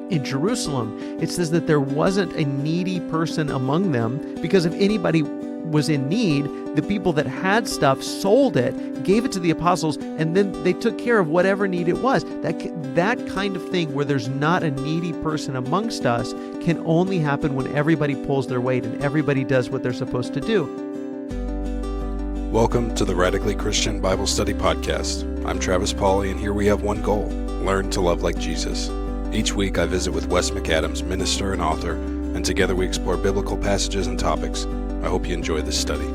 in Jerusalem, it says that there wasn't a needy person among them, because if anybody was in need, the people that had stuff sold it, gave it to the apostles, and then they took care of whatever need it was. That kind of thing where there's not a needy person amongst us can only happen when everybody pulls their weight and everybody does what they're supposed to do. Welcome to the Radically Christian Bible Study Podcast. I'm Travis Pauly, and here we have one goal: learn to love like Jesus. Each week I visit with Wes McAdams, minister and author, and together we explore biblical passages and topics. I hope you enjoy this study.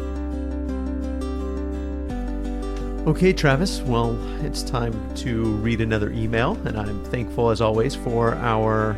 Okay, Travis, well, it's time to read another email, and I'm thankful as always for our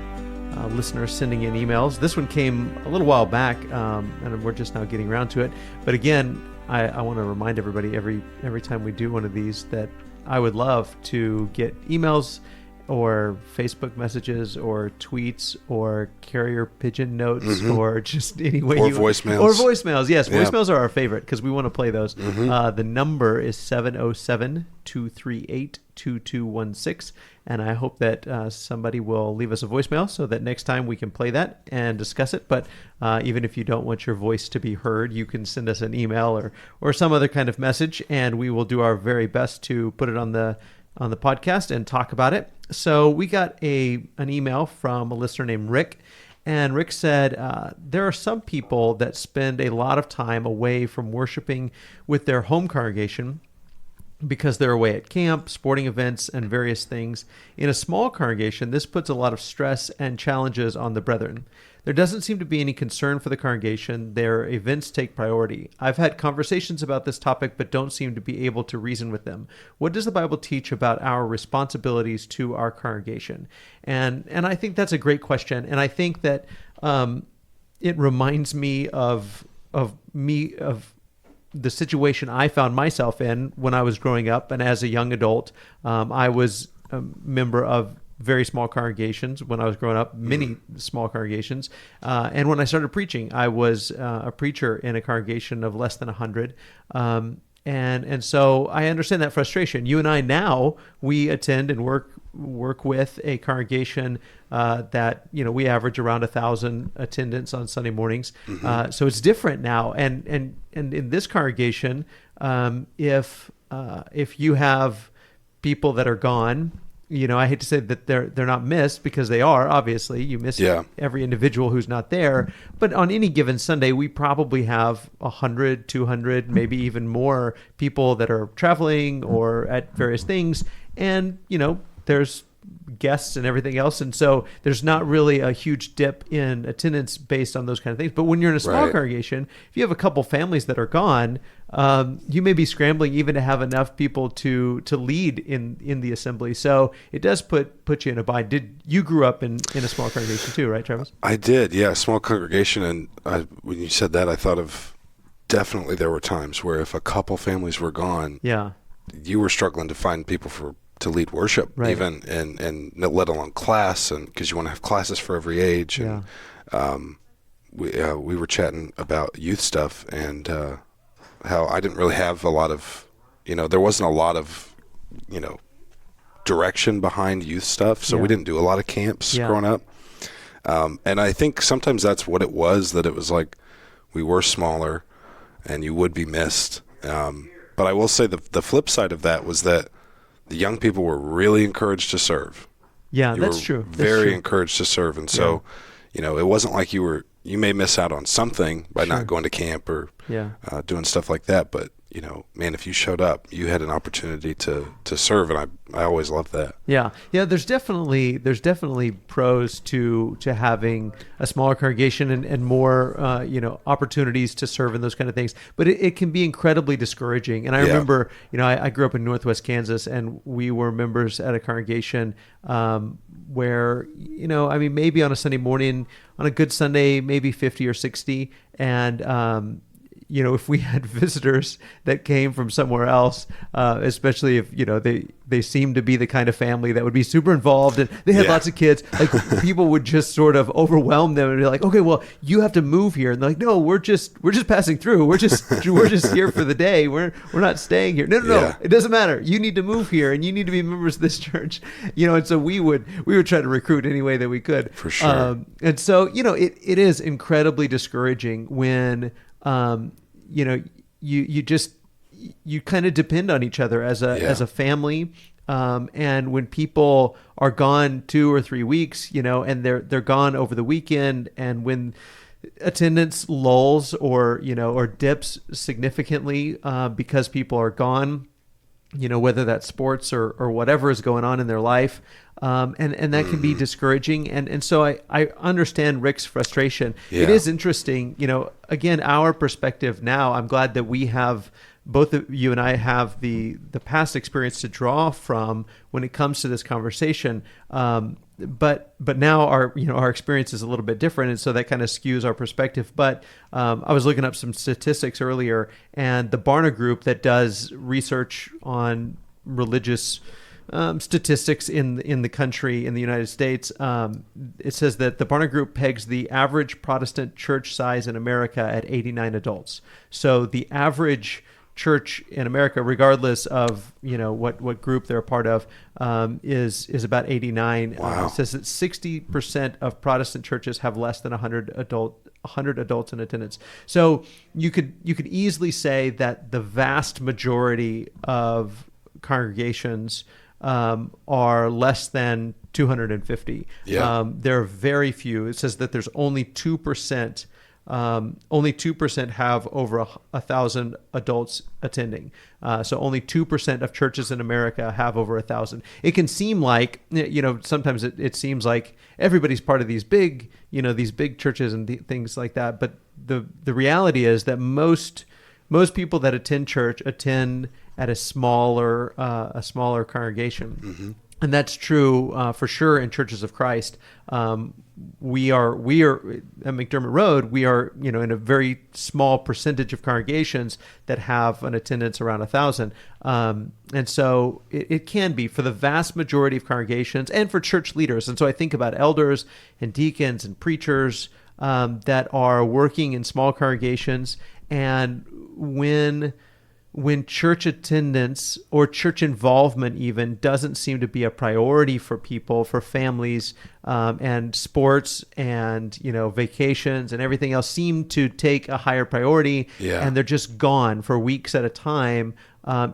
listeners sending in emails. This one came a little while back, and we're just now getting around to it. But again, I want to remind everybody every time we do one of these that I would love to get emails or Facebook messages or tweets or carrier pigeon notes or just any way or voicemails. Or voicemails, yes. Yeah. Voicemails are our favorite because we want to play those. The number is 707-238-2216. And I hope that somebody will leave us a voicemail so that next time we can play that and discuss it. But even if you don't want your voice to be heard, you can send us an email or some other kind of message, and we will do our very best to put it on the podcast and talk about it. So we got an email from a listener named Rick, and Rick said, there are some people that spend a lot of time away from worshiping with their home congregation because they're away at camp, sporting events, and various things. In a small congregation, this puts a lot of stress and challenges on the brethren. There doesn't seem to be any concern for the congregation. Their events take priority. I've had conversations about this topic, but don't seem to be able to reason with them. What does the Bible teach about our responsibilities to our congregation? And I think that's a great question. And I think that it reminds me of the situation I found myself in when I was growing up, and as a young adult. I was a member of very small congregations when I was growing up, many small congregations. And when I started preaching, I was a preacher in a congregation of less than 100. And so I understand that frustration. You and I now, we attend and work with a congregation that, we average around 1,000 attendance on Sunday mornings. So it's different now. And in this congregation, if you have people that are gone, I hate to say that they're not missed, because they are. Obviously, you miss every individual who's not there. But on any given Sunday, we probably have 100, 200, maybe even more people that are traveling or at various things. And, there's guests and everything else. And so there's not really a huge dip in attendance based on those kind of things. But when you're in a small congregation, if you have a couple families that are gone, you may be scrambling even to have enough people to lead in the assembly. So it does put you in a bind. You grew up in a small congregation too, right, Travis? I did, yeah, small congregation. And when you said that, I thought of definitely there were times where if a couple families were gone, you were struggling to find people to lead worship, even, and let alone class, and because you want to have classes for every age. And we were chatting about youth stuff, and how I didn't really have a lot of, there wasn't a lot of, direction behind youth stuff, so we didn't do a lot of camps growing up. And I think sometimes that's what it was, that it was like we were smaller and you would be missed. But I will say the flip side of that was that the young people were really encouraged to serve. Yeah, that's true. Very encouraged to serve. And so, it wasn't like you may miss out on something by not going to camp or doing stuff like that. But, man, if you showed up, you had an opportunity to serve. And I always loved that. Yeah. Yeah. There's definitely pros to having a smaller congregation and more, opportunities to serve and those kind of things. But it can be incredibly discouraging. And I remember, I grew up in Northwest Kansas, and we were members at a congregation where, maybe on a Sunday morning, on a good Sunday, maybe 50 or 60. And, if we had visitors that came from somewhere else, especially if, they seemed to be the kind of family that would be super involved and they had lots of kids, like people would just sort of overwhelm them and be like, okay, well, you have to move here. And they're like, no, we're just passing through. We're just here for the day. We're not staying here. No, it doesn't matter. You need to move here and you need to be members of this church, and so we would try to recruit any way that we could. For sure. And so, it is incredibly discouraging when, you kind of depend on each other as a family. And when people are gone 2 or 3 weeks, and they're gone over the weekend, and when attendance lulls or dips significantly, because people are gone, whether that's sports or whatever is going on in their life. And that can be discouraging. And so I understand Rick's frustration. Yeah. It is interesting, again, our perspective now, I'm glad that we have, both of you and I have the past experience to draw from when it comes to this conversation. But now our experience is a little bit different, and so that kind of skews our perspective. But I was looking up some statistics earlier, and the Barna Group that does research on religious statistics in the country, in the United States, it says that the Barna Group pegs the average Protestant church size in America at 89 adults. So the average church in America, regardless of what group they're a part of, is about 89. Wow. It says that 60% of Protestant churches have less than 100 adults in attendance. So you could easily say that the vast majority of congregations are less than 250. Yeah. There are very few. It says that there's only 2%. Only 2% have over 1,000 adults attending. So only 2% of churches in America have over 1,000. It can seem like, sometimes it seems like everybody's part of these big churches and things like that. But the reality is that most people that attend church attend at a smaller congregation. Mm-hmm. And that's true for sure in Churches of Christ. We are at McDermott Road. We are in a very small percentage of congregations that have an attendance around 1,000, and so it can be for the vast majority of congregations and for church leaders. And so I think about elders and deacons and preachers that are working in small congregations, and when church attendance or church involvement even doesn't seem to be a priority for people, for families, and sports and vacations and everything else seem to take a higher priority, and they're just gone for weeks at a time,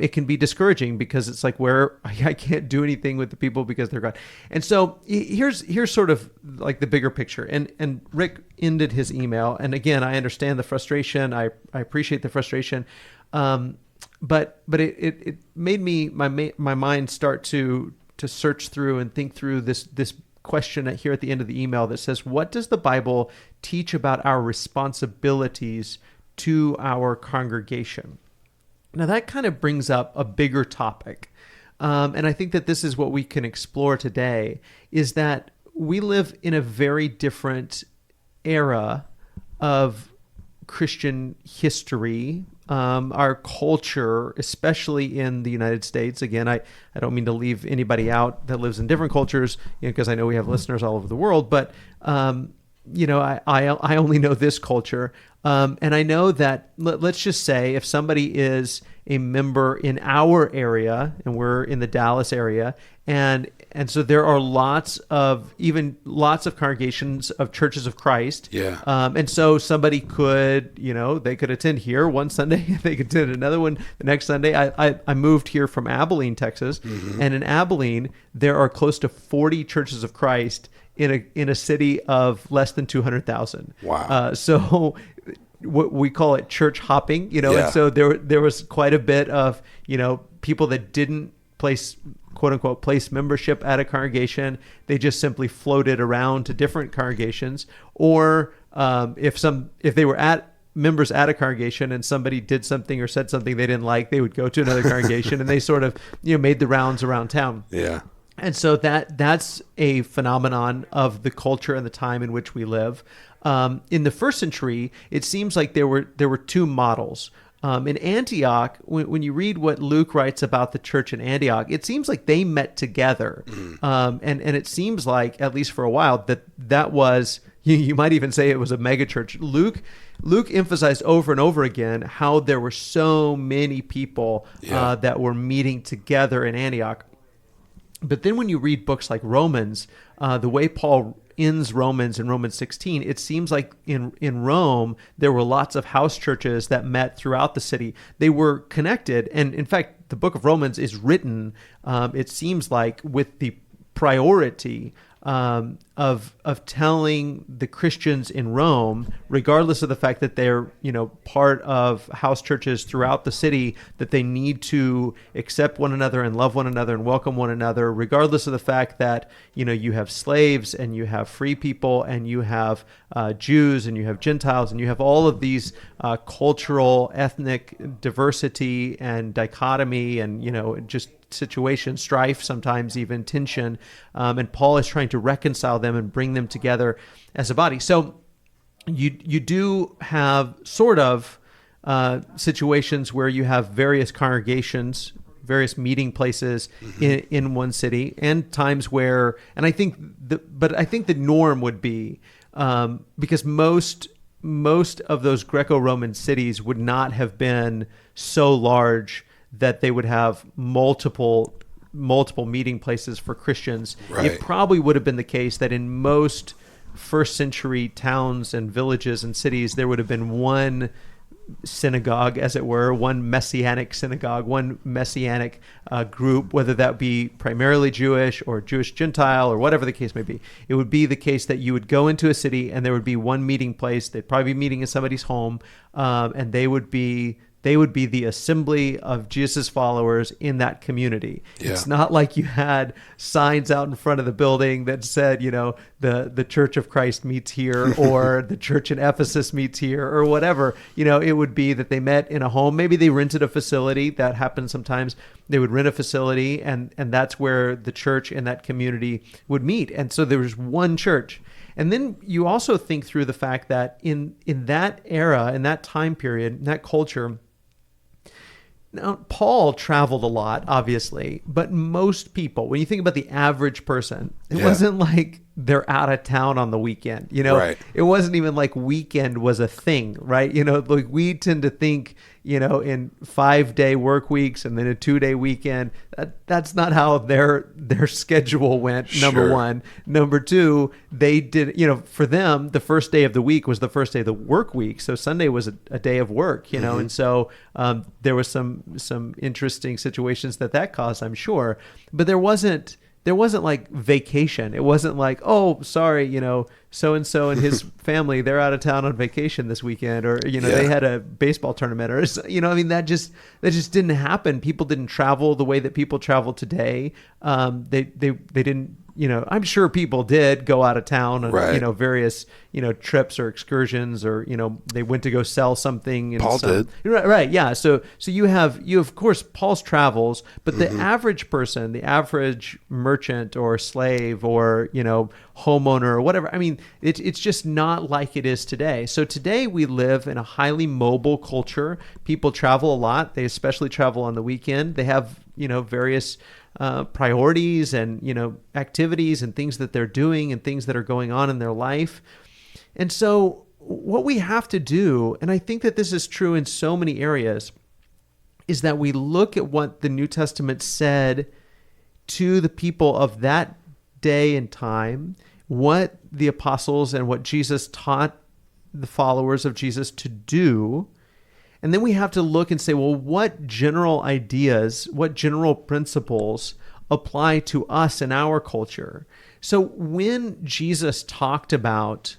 it can be discouraging because it's like where I can't do anything with the people because they're gone. And so here's sort of like the bigger picture. And Rick ended his email, and again, I understand the frustration. I appreciate the frustration. But it made my mind start to search through and think through this question here at the end of the email that says, what does the Bible teach about our responsibilities to our congregation? Now that kind of brings up a bigger topic. And I think that this is what we can explore today, is that we live in a very different era of Christian history, our culture, especially in the United States. Again, I don't mean to leave anybody out that lives in different cultures, because I know we have listeners all over the world, but I only know this culture. And I know that, let's just say if somebody is a member in our area, and we're in the Dallas area, and so there are lots of congregations of Churches of Christ. Yeah. And so somebody could, they could attend here one Sunday, they could attend another one the next Sunday. I moved here from Abilene, Texas, mm-hmm. and in Abilene there are close to 40 Churches of Christ in a city of less than 200,000. Wow. So what we call it church hopping, and so there was quite a bit of, people that didn't quote unquote place membership at a congregation. They just simply floated around to different congregations, or if they were members at a congregation and somebody did something or said something they didn't like, they would go to another congregation, and they sort of made the rounds around town. Yeah. And so that's a phenomenon of the culture and the time in which we live. In the first century, it seems like there were two models. In Antioch, when you read what Luke writes about the church in Antioch, it seems like they met together, and it seems like, at least for a while, that was, you might even say it was a megachurch. Luke emphasized over and over again how there were so many people that were meeting together in Antioch. But then when you read books like Romans, the way Paul ends Romans in Romans 16, it seems like in Rome, there were lots of house churches that met throughout the city. They were connected. And in fact, the book of Romans is written, it seems like, with the priority of telling the Christians in Rome, regardless of the fact that they're part of house churches throughout the city, that they need to accept one another and love one another and welcome one another, regardless of the fact that you have slaves and you have free people and you have Jews and you have Gentiles and you have all of these cultural, ethnic diversity and dichotomy and just situation, strife, sometimes even tension, and Paul is trying to reconcile them and bring them together as a body. So you do have sort of situations where you have various congregations, various meeting places in one city, and times where, and I think the norm would be because most of those Greco-Roman cities would not have been so large that they would have multiple meeting places for Christians. Right. It probably would have been the case that in most first century towns and villages and cities, there would have been one synagogue, as it were, one messianic synagogue, one messianic group, whether that be primarily Jewish or Jewish Gentile or whatever the case may be. It would be the case that you would go into a city and there would be one meeting place. They'd probably be meeting in somebody's home, and they would be the assembly of Jesus' followers in that community. Yeah. It's not like you had signs out in front of the building that said, the Church of Christ meets here or the church in Ephesus meets here or whatever. It would be that they met in a home. Maybe they rented a facility. That happens sometimes. They would rent a facility and that's where the church in that community would meet. And so there was one church. And then you also think through the fact that in that era, in that time period, in that culture, now, Paul traveled a lot, obviously, but most people, when you think about the average person, it wasn't like they're out of town on the weekend. Right. It wasn't even like weekend was a thing, right? Like we tend to think, in 5-day work weeks and then a 2-day weekend. That's not how their schedule went. Sure. Number one. Number two, they did, for them, the first day of the week was the first day of the work week. So Sunday was a day of work, and so there was some interesting situations that caused, I'm sure, but there wasn't like vacation. It wasn't like, oh, sorry, so-and-so and his family, they're out of town on vacation this weekend, or, they had a baseball tournament, or, that just didn't happen. People didn't travel the way that people travel today. They didn't, I'm sure people did go out of town on, various, trips or excursions, or, they went to go sell something. Paul did. Right. Yeah. So you of course, Paul's travels, but the average person, the average merchant or slave or, homeowner or whatever, I mean, it's just not like it is today. So today we live in a highly mobile culture. People travel a lot. They especially travel on the weekend. They have, various priorities and, activities and things that they're doing and things that are going on in their life. And so what we have to do, and I think that this is true in so many areas, is that we look at what the New Testament said to the people of that day and time, what the apostles and what Jesus taught the followers of Jesus to do. And then we have to look and say, well, what general ideas, what general principles apply to us in our culture? So when Jesus talked about,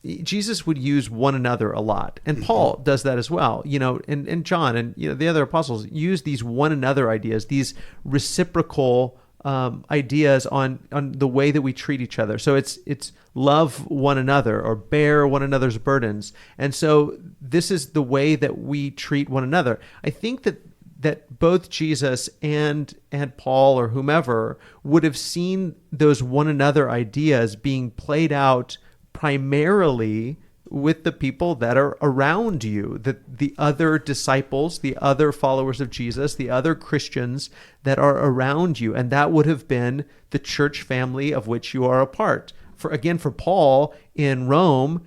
Jesus would use one another a lot. And Paul does that as well, and John and the other apostles use these one another ideas, these reciprocal ideas on the way that we treat each other. So it's love one another or bear one another's burdens. And so this is the way that we treat one another. I think that that both Jesus and Paul or whomever would have seen those one another ideas being played out primarily with the people that are around you, the other disciples, the other followers of Jesus, the other Christians that are around you. And that would have been the church family of which you are a part. For Paul in Rome,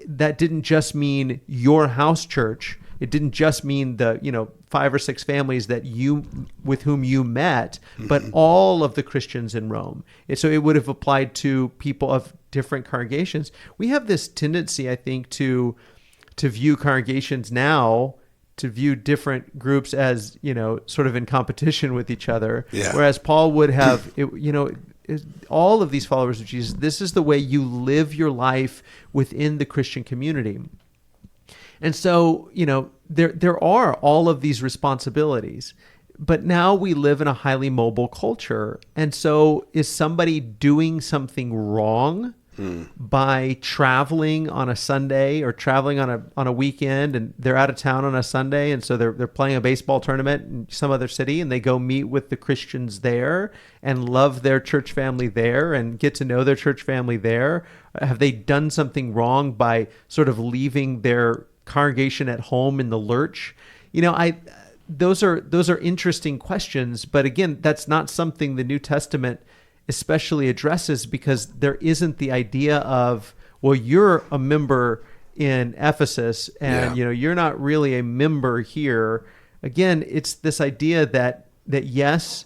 that didn't just mean your house church. It didn't just mean the 5 or 6 families with whom you met, but all of the Christians in Rome. And so it would have applied to people of different congregations. We have this tendency, I think, to view congregations now, to view different groups as sort of in competition with each other. Yeah. Whereas Paul would have all of these followers of Jesus. This is the way you live your life within the Christian community. And so, there are all of these responsibilities, but now we live in a highly mobile culture. And so is somebody doing something wrong by traveling on a Sunday or traveling on a weekend, and they're out of town on a Sunday, and so they're playing a baseball tournament in some other city, and they go meet with the Christians there and love their church family there and get to know their church family there? Have they done something wrong by sort of leaving their congregation at home in the lurch? Those are interesting questions, but again, that's not something the New Testament especially addresses, because there isn't the idea of, well, you're a member in Ephesus and you're not really a member here. Again, it's this idea that yes,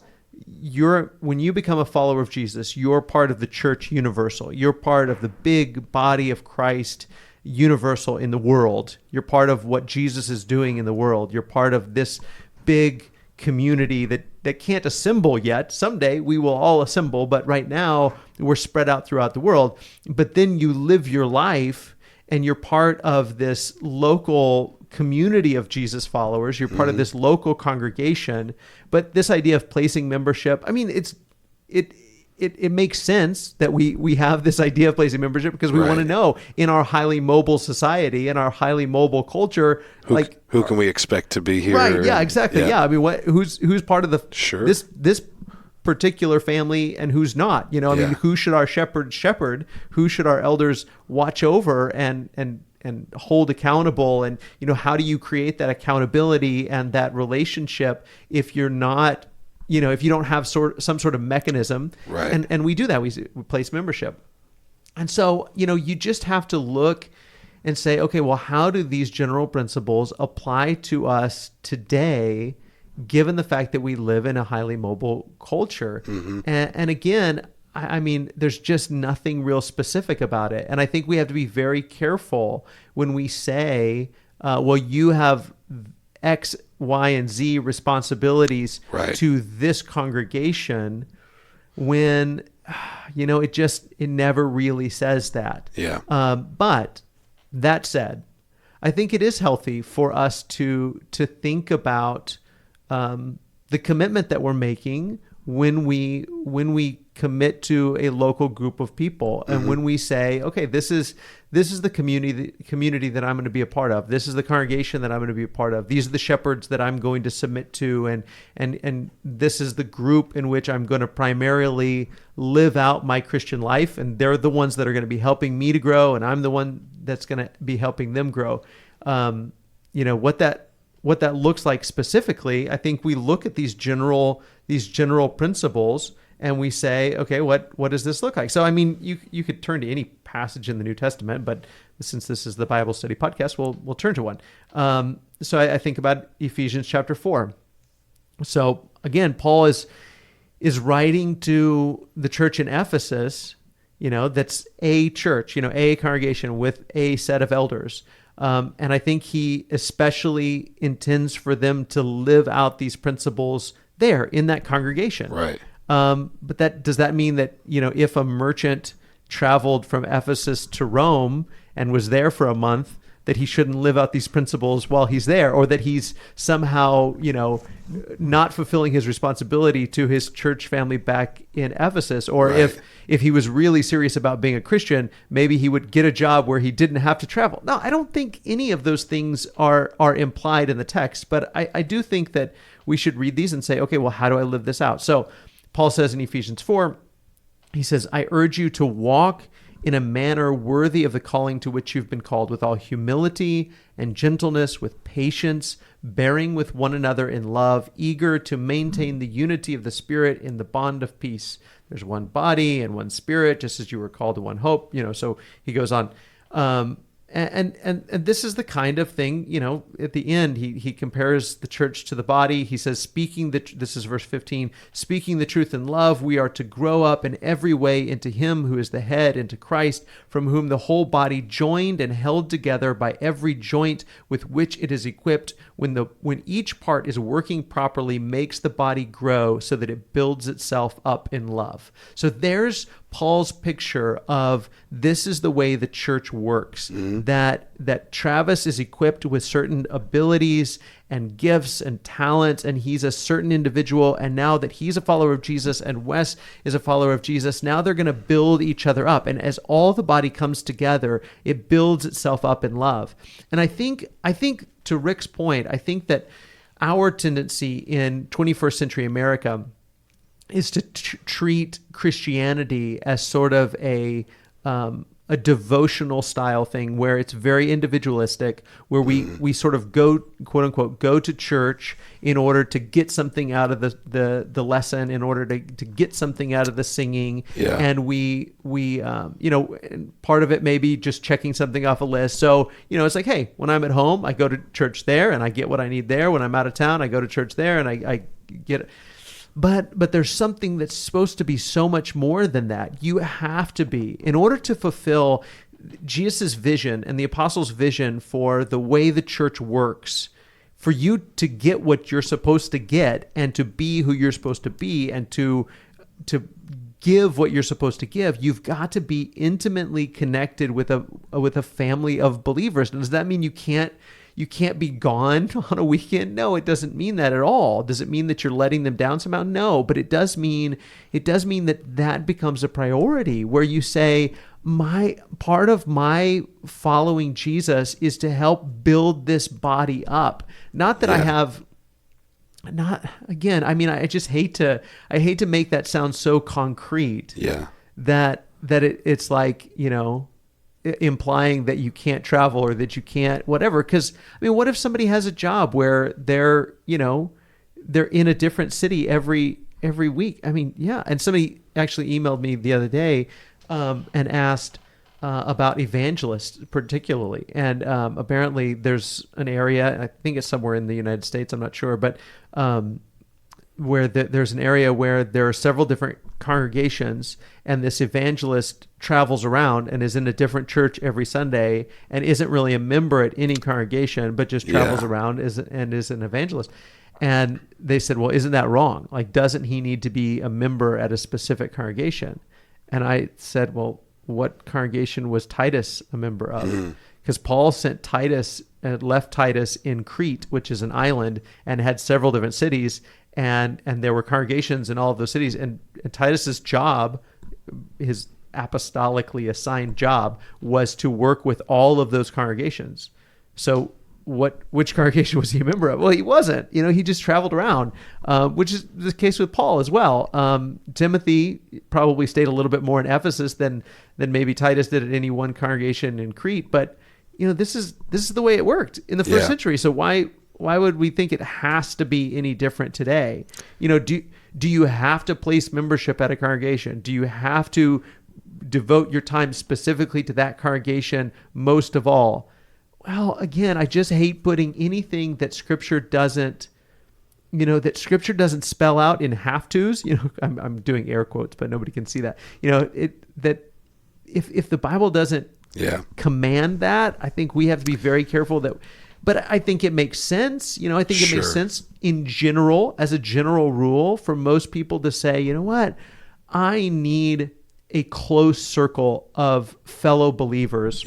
when you become a follower of Jesus, you're part of the church universal. You're part of the big body of Christ universal in the world. You're part of what Jesus is doing in the world. You're part of this big community that can't assemble yet. Someday we will all assemble, but right now we're spread out throughout the world. But then you live your life and you're part of this local community of Jesus followers. You're part of this local congregation. But this idea of placing membership, I mean, it makes sense that we have this idea of placing membership, because we want to know, in our highly mobile society, in our highly mobile culture, who can we expect to be here? Right. Yeah, exactly. Yeah. I mean, who's part of this particular family and who's not? Mean, who should our shepherd? Who should our elders watch over and hold accountable? And, how do you create that accountability and that relationship if you're not, if you don't have some sort of mechanism? Right. And we do that. We place membership. And so, you just have to look and say, okay, well, how do these general principles apply to us today, given the fact that we live in a highly mobile culture? And again, I mean, there's just nothing real specific about it. And I think we have to be very careful when we say, well, you have X, Y, and Z responsibilities to this congregation, when, it never really says that. Yeah. But that said, I think it is healthy for us to think about the commitment that we're making when we commit to a local group of people, and when we say, okay, this is the community that I'm going to be a part of. This is the congregation that I'm going to be a part of. These are the shepherds that I'm going to submit to, and this is the group in which I'm going to primarily live out my Christian life, and they're the ones that are going to be helping me to grow, and I'm the one that's going to be helping them grow. What that looks like specifically, I think we look at these general principles and we say, okay, what does this look like? So, I mean, you could turn to any passage in the New Testament, but since this is the Bible study podcast, we'll turn to one. So I think about Ephesians chapter 4. So again, Paul is writing to the church in Ephesus, that's a church, a congregation with a set of elders. And I think he especially intends for them to live out these principles there in that congregation. Right. But does that mean that, if a merchant traveled from Ephesus to Rome and was there for a month, that he shouldn't live out these principles while he's there, or that he's somehow, not fulfilling his responsibility to his church family back in Ephesus? Or if he was really serious about being a Christian, maybe he would get a job where he didn't have to travel. No, I don't think any of those things are implied in the text, but I do think that we should read these and say, okay, well, how do I live this out? So Paul says in Ephesians 4, he says, I urge you to walk in a manner worthy of the calling to which you've been called, with all humility and gentleness, with patience, bearing with one another in love, eager to maintain the unity of the Spirit in the bond of peace. There's one body and one Spirit, just as you were called to one hope. So he goes on. And this is the kind of thing, at the end, he compares the church to the body. He says, this is verse 15, speaking the truth in love, we are to grow up in every way into him who is the head, into Christ, from whom the whole body, joined and held together by every joint with which it is equipped, when each part is working properly, makes the body grow so that it builds itself up in love. So there's Paul's picture of this is the way the church works, that Travis is equipped with certain abilities and gifts and talents, and he's a certain individual, and now that he's a follower of Jesus and Wes is a follower of Jesus, now they're going to build each other up, and as all the body comes together, it builds itself up in love. And I think to Rick's point, I think that our tendency in 21st century America is to treat Christianity as sort of a devotional style thing where it's very individualistic, where we sort of go, quote unquote, go to church in order to get something out of the lesson, in order to get something out of the singing. Yeah. And we part of it may be just checking something off a list. So, it's like, hey, when I'm at home, I go to church there and I get what I need there. When I'm out of town, I go to church there and I get it. But there's something that's supposed to be so much more than that. You have to be, in order to fulfill Jesus' vision and the apostles' vision for the way the church works, for you to get what you're supposed to get and to be who you're supposed to be and to give what you're supposed to give, you've got to be intimately connected with a family of believers. And does that mean you can't be gone on a weekend? No, it doesn't mean that at all. Does it mean that you're letting them down somehow? No, but it does mean that becomes a priority where you say, part of my following Jesus is to help build this body up. Not that I just hate to make that sound so concrete. Yeah. That it's like, implying that you can't travel or that you can't whatever. Because what if somebody has a job where they're in a different city every week? And somebody actually emailed me the other day and asked about evangelists particularly, and apparently there's an area, I think it's somewhere in the United States, I'm not sure, but where there's an area where there are several different congregations, and this evangelist travels around and is in a different church every Sunday and isn't really a member at any congregation, but just travels around and is an evangelist. And they said, well, isn't that wrong? Like, doesn't he need to be a member at a specific congregation? And I said, well, what congregation was Titus a member of? Because Paul sent Titus and left Titus in Crete, which is an island, and had several different cities. And there were congregations in all of those cities. And Titus's job, his apostolically assigned job, was to work with all of those congregations. So which congregation was he a member of? Well, he wasn't. He just traveled around, which is the case with Paul as well. Timothy probably stayed a little bit more in Ephesus than maybe Titus did at any one congregation in Crete. But this is the way it worked in the first century. So why would we think it has to be any different today? Do you have to place membership at a congregation? Do you have to devote your time specifically to that congregation most of all? Well, again, I just hate putting anything that Scripture doesn't spell out in have-tos. I'm doing air quotes, but nobody can see that. That if the Bible doesn't command that, I think we have to be very careful that. But I think it makes sense. I think it makes sense in general, as a general rule, for most people to say, you know what, I need a close circle of fellow believers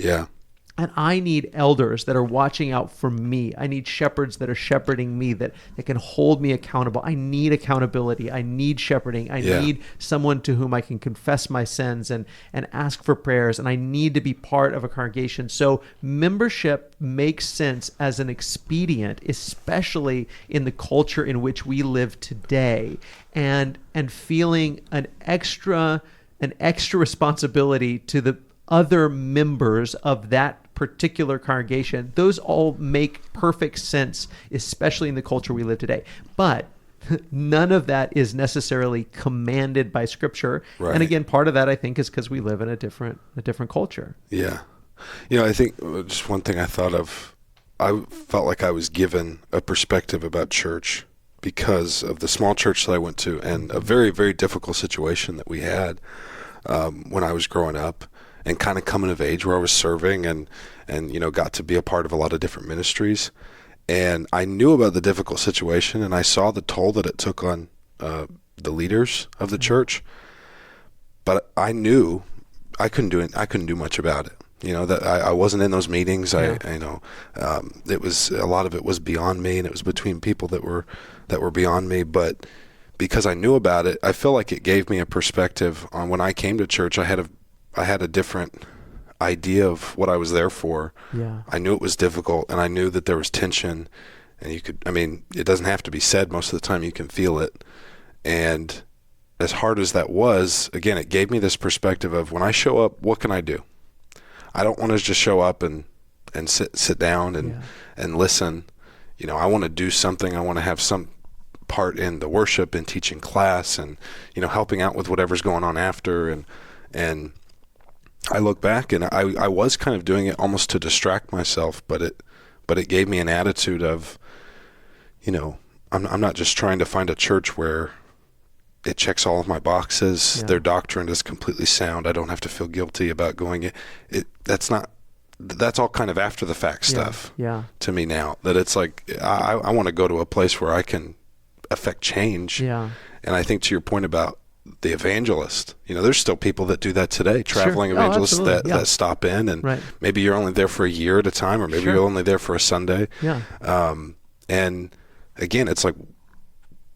And I need elders that are watching out for me. I need shepherds that are shepherding me, that can hold me accountable. I need accountability. I need shepherding. I need someone to whom I can confess my sins and ask for prayers. And I need to be part of a congregation. So membership makes sense as an expedient, especially in the culture in which we live today. And feeling an extra responsibility to the other members of that particular congregation. Those all make perfect sense, especially in the culture we live today. But none of that is necessarily commanded by Scripture. Right. And again, part of that I think is because we live in a different culture. Yeah. I think just one thing I thought of, I felt like I was given a perspective about church because of the small church that I went to and a very, very difficult situation that we had when I was growing up. And kind of coming of age where I was serving and got to be a part of a lot of different ministries. And I knew about the difficult situation and I saw the toll that it took on the leaders of the church. But I knew I couldn't do much about it. That I wasn't in those meetings. Yeah. It was, a lot of it was beyond me, and it was between people that were beyond me. But because I knew about it, I feel like it gave me a perspective on when I came to church. I had a different idea of what I was there for. Yeah. I knew it was difficult, and I knew that there was tension, and it doesn't have to be said most of the time. You can feel it. And as hard as that was, again, it gave me this perspective of when I show up, what can I do? I don't want to just show up and sit down and listen. I want to do something. I want to have some part in the worship and teaching class and, helping out with whatever's going on after. And I look back and I was kind of doing it almost to distract myself, but it gave me an attitude of, I'm not just trying to find a church where it checks all of my boxes. Yeah. Their doctrine is completely sound. I don't have to feel guilty about going. That's all kind of after the fact stuff to me now, that it's like, I want to go to a place where I can affect change. Yeah. And I think to your point about the evangelist, there's still people that do that today, traveling evangelists that stop in and maybe you're only there for a year at a time, or maybe you're only there for a Sunday. Yeah. And again, it's like,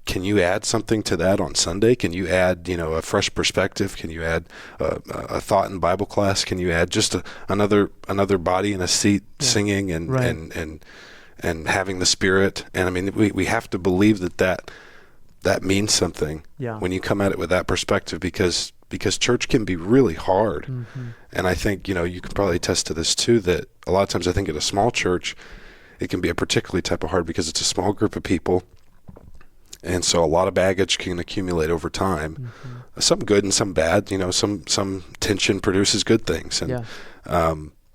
can you add something to that on Sunday? Can you add, a fresh perspective? Can you add a thought in Bible class? Can you add just another body in a seat singing and having the Spirit? And we have to believe that means something when you come at it with that perspective, because church can be really hard. Mm-hmm. And I think, you can probably attest to this too, that a lot of times I think at a small church, it can be a particularly type of hard because it's a small group of people. And so a lot of baggage can accumulate over time. Mm-hmm. Some good and some bad, some tension produces good things. And,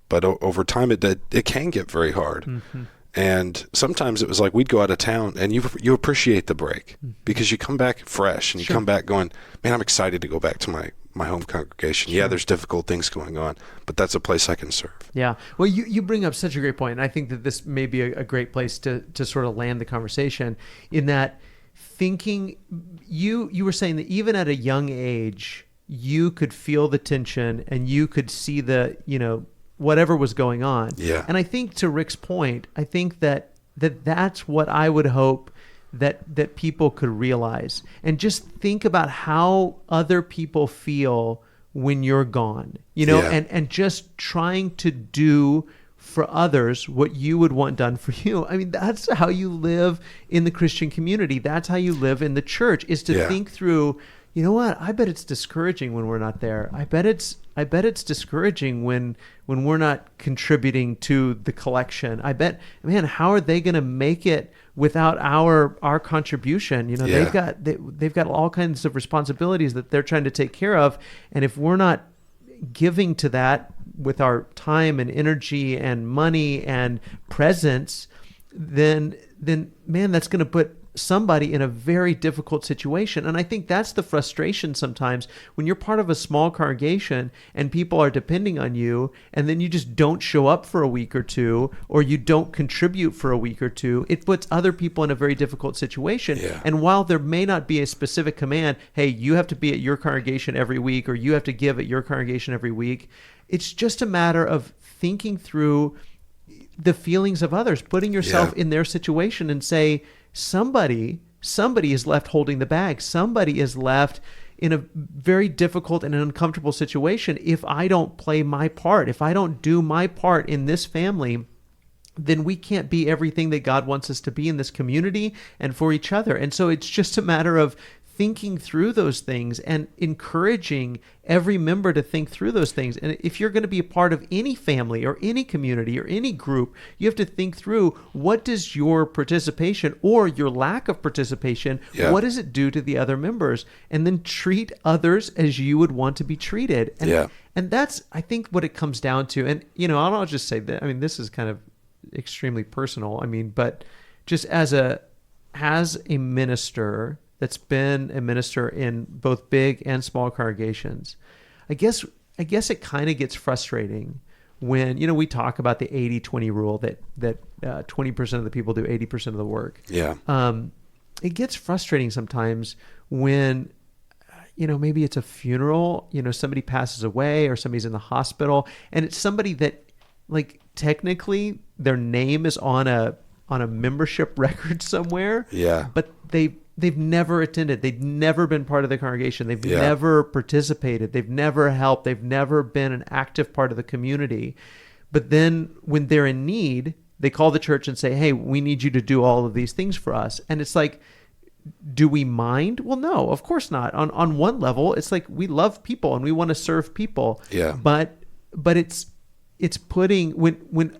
but over time it can get very hard. Mm-hmm. And sometimes it was like we'd go out of town and you appreciate the break because you come back fresh and you come back going, man, I'm excited to go back to my home congregation. Sure. Yeah, there's difficult things going on, but that's a place I can serve. Yeah. Well, you bring up such a great point. And I think that this may be a great place to sort of land the conversation in that thinking, you were saying that even at a young age, you could feel the tension and you could see the, whatever was going on. Yeah. And I think to Rick's point, I think that's what I would hope that people could realize, and just think about how other people feel when you're gone, and just trying to do for others what you would want done for you. That's how you live in the Christian community. That's how you live in the church, is to think through, I bet it's discouraging when we're not there. I bet it's discouraging when we're not contributing to the collection. I bet, man, how are they going to make it without our contribution? They've got all kinds of responsibilities that they're trying to take care of. And if we're not giving to that with our time and energy and money and presence, then man, that's going to put somebody in a very difficult situation. And I think that's the frustration sometimes when you're part of a small congregation and people are depending on you, and then you just don't show up for a week or two, or you don't contribute for a week or two. It puts other people in a very difficult situation. Yeah. And while there may not be a specific command, hey, you have to be at your congregation every week, or you have to give at your congregation every week, it's just a matter of thinking through the feelings of others, putting yourself in their situation and say, somebody is left holding the bag. Somebody is left in a very difficult and uncomfortable situation. If I don't play my part, if I don't do my part in this family, then we can't be everything that God wants us to be in this community and for each other. And so it's just a matter of thinking through those things and encouraging every member to think through those things. And if you're going to be a part of any family or any community or any group, you have to think through, what does your participation or your lack of participation, what does it do to the other members? And then treat others as you would want to be treated. And that's, I think, what it comes down to. And, I'll just say that, this is kind of extremely personal. But just as a minister that's been a minister in both big and small congregations, I guess it kind of gets frustrating when, we talk about the 80-20 rule that 20% of the people do 80% of the work. Yeah. It gets frustrating sometimes when, maybe it's a funeral, somebody passes away or somebody's in the hospital, and it's somebody that, like, technically their name is on a membership record somewhere. Yeah. But they've never attended. They've never been part of the congregation. They've never participated. They've never helped. They've never been an active part of the community. But then when they're in need, they call the church and say, hey, we need you to do all of these things for us. And it's like, do we mind? Well, no, of course not. On one level, it's like we love people and we want to serve people. Yeah. But it's putting, when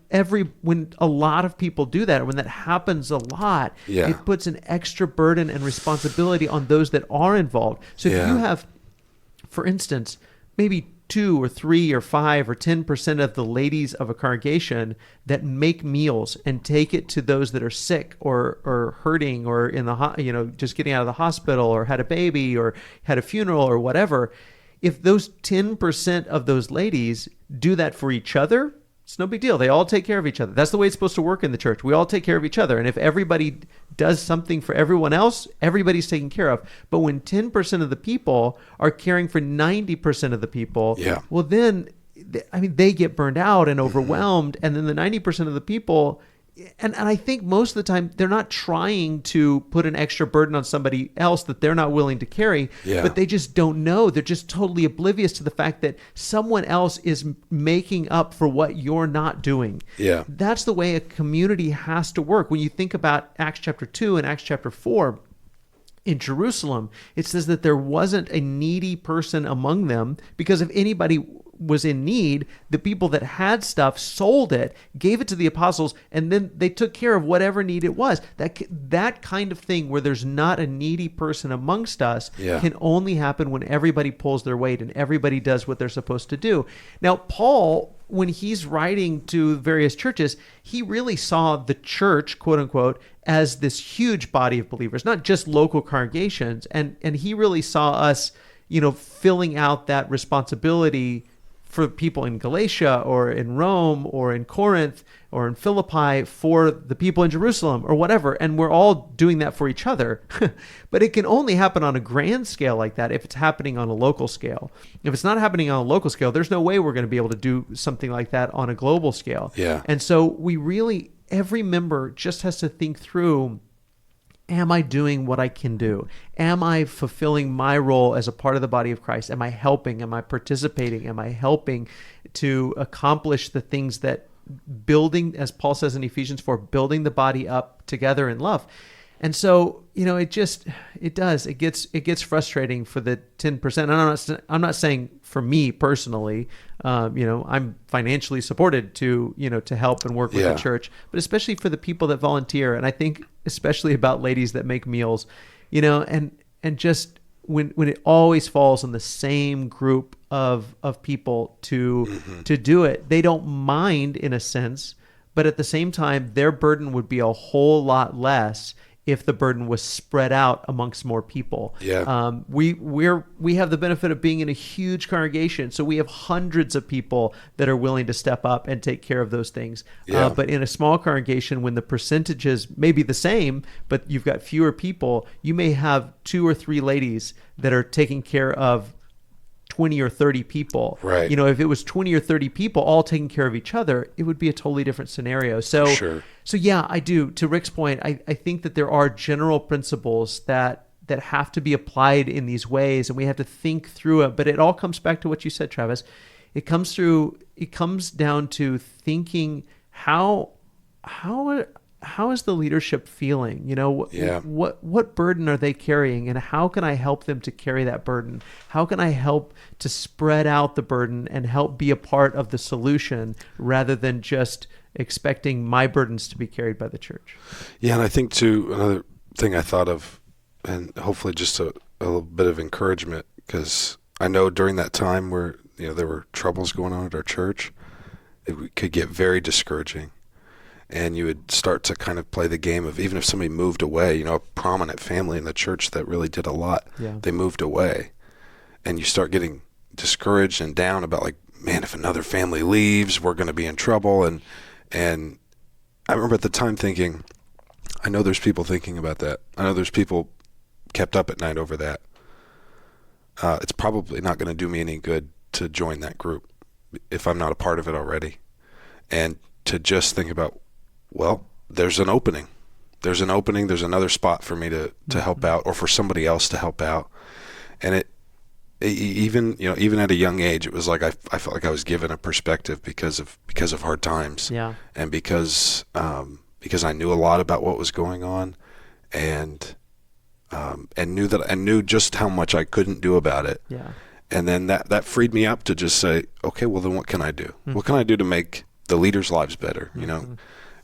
a lot of people do that, when that happens a lot, it puts an extra burden and responsibility on those that are involved. So if you have, for instance, maybe 2 or 3 or 5 or 10% of the ladies of a congregation that make meals and take it to those that are sick or hurting or in the just getting out of the hospital or had a baby or had a funeral or whatever, if those 10% of those ladies do that for each other, it's no big deal. They all take care of each other. That's the way it's supposed to work in the church. We all take care of each other. And if everybody does something for everyone else, everybody's taken care of. But when 10% of the people are caring for 90% of the people, well, then, they get burned out and overwhelmed. And then the 90% of the people... And I think most of the time they're not trying to put an extra burden on somebody else that they're not willing to carry, but they just don't know. They're just totally oblivious to the fact that someone else is making up for what you're not doing. Yeah. That's the way a community has to work. When you think about Acts chapter 2 and Acts chapter 4, in Jerusalem, it says that there wasn't a needy person among them, because if anybody was in need, the people that had stuff sold it, gave it to the apostles, and then they took care of whatever need it was. That kind of thing where there's not a needy person amongst us can only happen when everybody pulls their weight and everybody does what they're supposed to do. Now, Paul, when he's writing to various churches, he really saw the church, quote unquote, as this huge body of believers, not just local congregations. And he really saw us, filling out that responsibility for people in Galatia or in Rome or in Corinth or in Philippi for the people in Jerusalem or whatever. And we're all doing that for each other. But it can only happen on a grand scale like that if it's happening on a local scale. If it's not happening on a local scale, there's no way we're going to be able to do something like that on a global scale. Yeah. And so every member just has to think through, am I doing what I can do? Am I fulfilling my role as a part of the body of Christ? Am I helping? Am I participating? Am I helping to accomplish the things that building, as Paul says in Ephesians 4, building the body up together in love? And so, it gets frustrating for the 10%. And I'm not saying for me personally, I'm financially supported to help and work with the church, but especially for the people that volunteer. And I think especially about ladies that make meals, and just when it always falls on the same group of people to do it, they don't mind in a sense, but at the same time, their burden would be a whole lot less if the burden was spread out amongst more people. Yeah. We have the benefit of being in a huge congregation, so we have hundreds of people that are willing to step up and take care of those things. Yeah. But in a small congregation, when the percentages may be the same, but you've got fewer people, you may have 2 or 3 ladies that are taking care of 20 or 30 people. Right. If it was 20 or 30 people all taking care of each other, it would be a totally different scenario. So, Sure. So yeah, I do. To Rick's point, I think that there are general principles that have to be applied in these ways, and we have to think through it. But it all comes back to what you said, Travis. It comes down to thinking how is the leadership feeling? Yeah. What burden are they carrying, and how can I help them to carry that burden? How can I help to spread out the burden and help be a part of the solution rather than just expecting my burdens to be carried by the church? Yeah, and I think too, another thing I thought of, and hopefully just a little bit of encouragement, because I know during that time where there were troubles going on at our church, it could get very discouraging. And you would start to kind of play the game of, even if somebody moved away, a prominent family in the church that really did a lot, they moved away. And you start getting discouraged and down about, like, man, if another family leaves, we're going to be in trouble. And I remember at the time thinking, I know there's people thinking about that. I know there's people kept up at night over that. It's probably not going to do me any good to join that group if I'm not a part of it already. And to just think about, well, there's an opening. There's another spot for me to help out, or for somebody else to help out. And even at a young age, it was like I felt like I was given a perspective because of hard times. Yeah. And because I knew a lot about what was going on, and knew just how much I couldn't do about it. Yeah. And then that freed me up to just say, okay, well then what can I do? Mm-hmm. What can I do to make the leaders' lives better?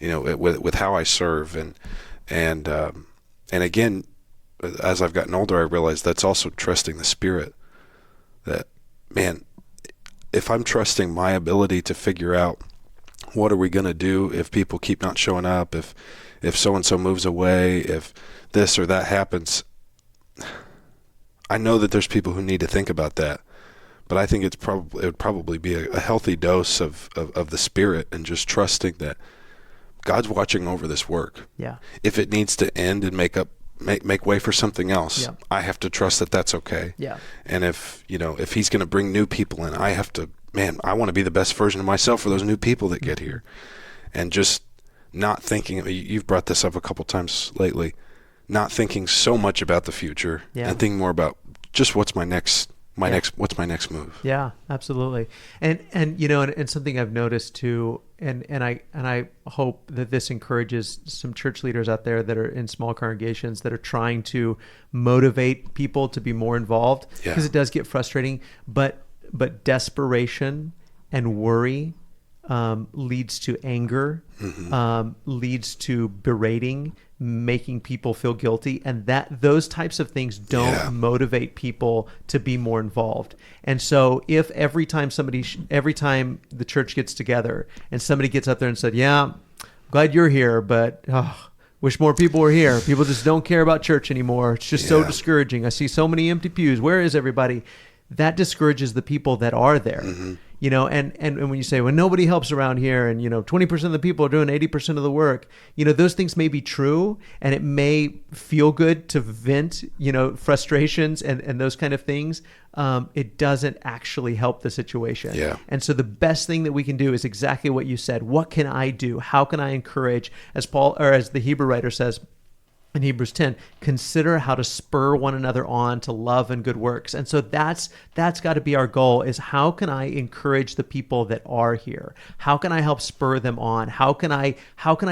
With how I serve, and again, as I've gotten older, I realized that's also trusting the Spirit. That, man, if I'm trusting my ability to figure out what are we going to do if people keep not showing up, if so and so moves away, if this or that happens, I know that there's people who need to think about that. But I think it would probably be a healthy dose of the Spirit, and just trusting that God's watching over this work. Yeah. If it needs to end and make way for something else, I have to trust that that's okay. Yeah. And if He's going to bring new people in, I have to, I want to be the best version of myself for those new people that get here. And just not thinking, you've brought this up a couple times lately, not thinking so much about the future, and thinking more about just what's my next move. Yeah, absolutely. And something I've noticed too, and I hope that this encourages some church leaders out there that are in small congregations that are trying to motivate people to be more involved, because it does get frustrating, but desperation and worry leads to anger, leads to berating, making people feel guilty, and those types of things don't motivate people to be more involved. And so if every time the church gets together and somebody gets up there and said, "Yeah, glad you're here, but wish more people were here. People just don't care about church anymore. It's just so discouraging. I see so many empty pews. Where is everybody?" That discourages the people that are there. Mm-hmm. And when you say, well, nobody helps around here, and 20% of the people are doing 80% of the work, those things may be true, and it may feel good to vent, frustrations and those kind of things. It doesn't actually help the situation. Yeah. And so the best thing that we can do is exactly what you said. What can I do? How can I encourage? As the Hebrew writer says in Hebrews 10, consider how to spur one another on to love and good works. And so that's got to be our goal, is how can I encourage the people that are here? How can I help spur them on? How can I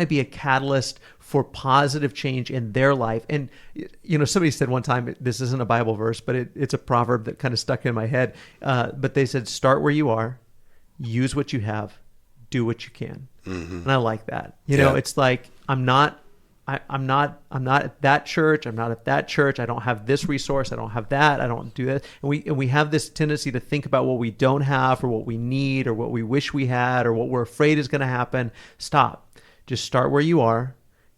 be a catalyst for positive change in their life? And somebody said one time, this isn't a Bible verse, but it's a proverb that kind of stuck in my head. But they said, start where you are, use what you have, do what you can. Mm-hmm. And I like that. It's like, I'm not at that church. I'm not at that church. I don't have this resource. I don't have that. I don't do that. And we have this tendency to think about what we don't have, or what we need, or what we wish we had, or what we're afraid is going to happen. Stop. Just start where you are,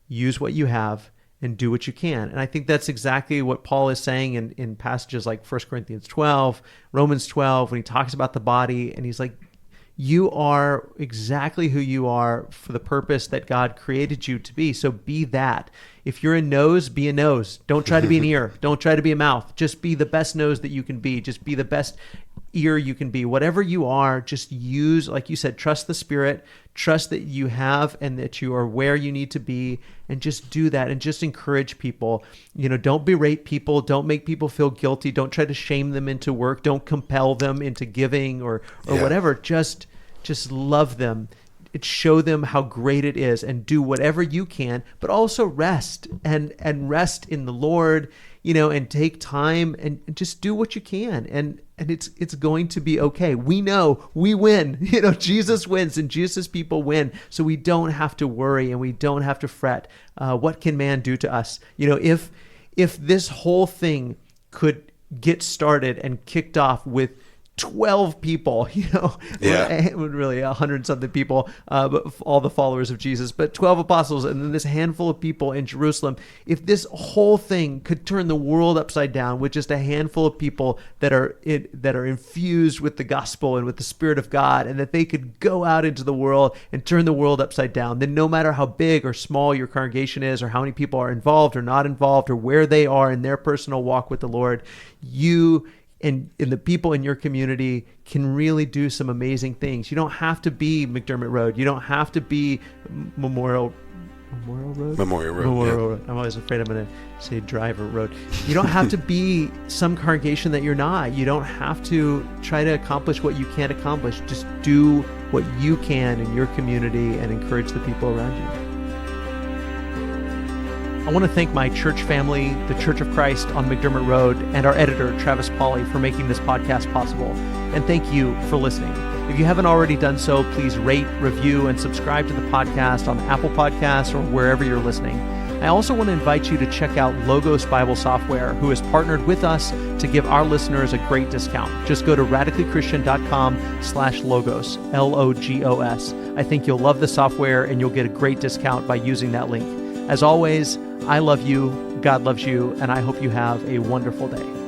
use what you have, and do what you can. And I think that's exactly what Paul is saying in passages like 1 Corinthians 12, Romans 12, when he talks about the body, and he's like, you are exactly who you are for the purpose that God created you to be. So be that. If you're a nose, be a nose. Don't try to be an ear. Don't try to be a mouth. Just be the best nose that you can be. Just be the best ear you can be. Whatever you are, just use, like you said, trust the Spirit, trust that you have and that you are where you need to be, and just do that and just encourage people. Don't berate people. Don't make people feel guilty. Don't try to shame them into work. Don't compel them into giving or whatever. Just love them. Show them how great it is, and do whatever you can, but also rest and rest in the Lord, and take time and just do what you can. And it's going to be okay. We know we win. Jesus wins and Jesus' people win. So we don't have to worry and we don't have to fret. What can man do to us? If this whole thing could get started and kicked off with 12 people, really 100 something people, but all the followers of Jesus, but 12 apostles, and then this handful of people in Jerusalem. If this whole thing could turn the world upside down with just a handful of people that are infused with the gospel and with the Spirit of God, and that they could go out into the world and turn the world upside down, then no matter how big or small your congregation is, or how many people are involved or not involved, or where they are in their personal walk with the Lord, you and the people in your community can really do some amazing things. You don't have to be McDermott Road. You don't have to be Memorial Road? Memorial Road. I'm always afraid I'm going to say Driver Road. You don't have to be some congregation that you're not. You don't have to try to accomplish what you can't accomplish. Just do what you can in your community and encourage the people around you. I want to thank my church family, the Church of Christ on McDermott Road, and our editor, Travis Pauly, for making this podcast possible. And thank you for listening. If you haven't already done so, please rate, review, and subscribe to the podcast on Apple Podcasts or wherever you're listening. I also want to invite you to check out Logos Bible Software, who has partnered with us to give our listeners a great discount. Just go to radicallychristian.com/logos, LOGOS. I think you'll love the software and you'll get a great discount by using that link. As always, I love you, God loves you, and I hope you have a wonderful day.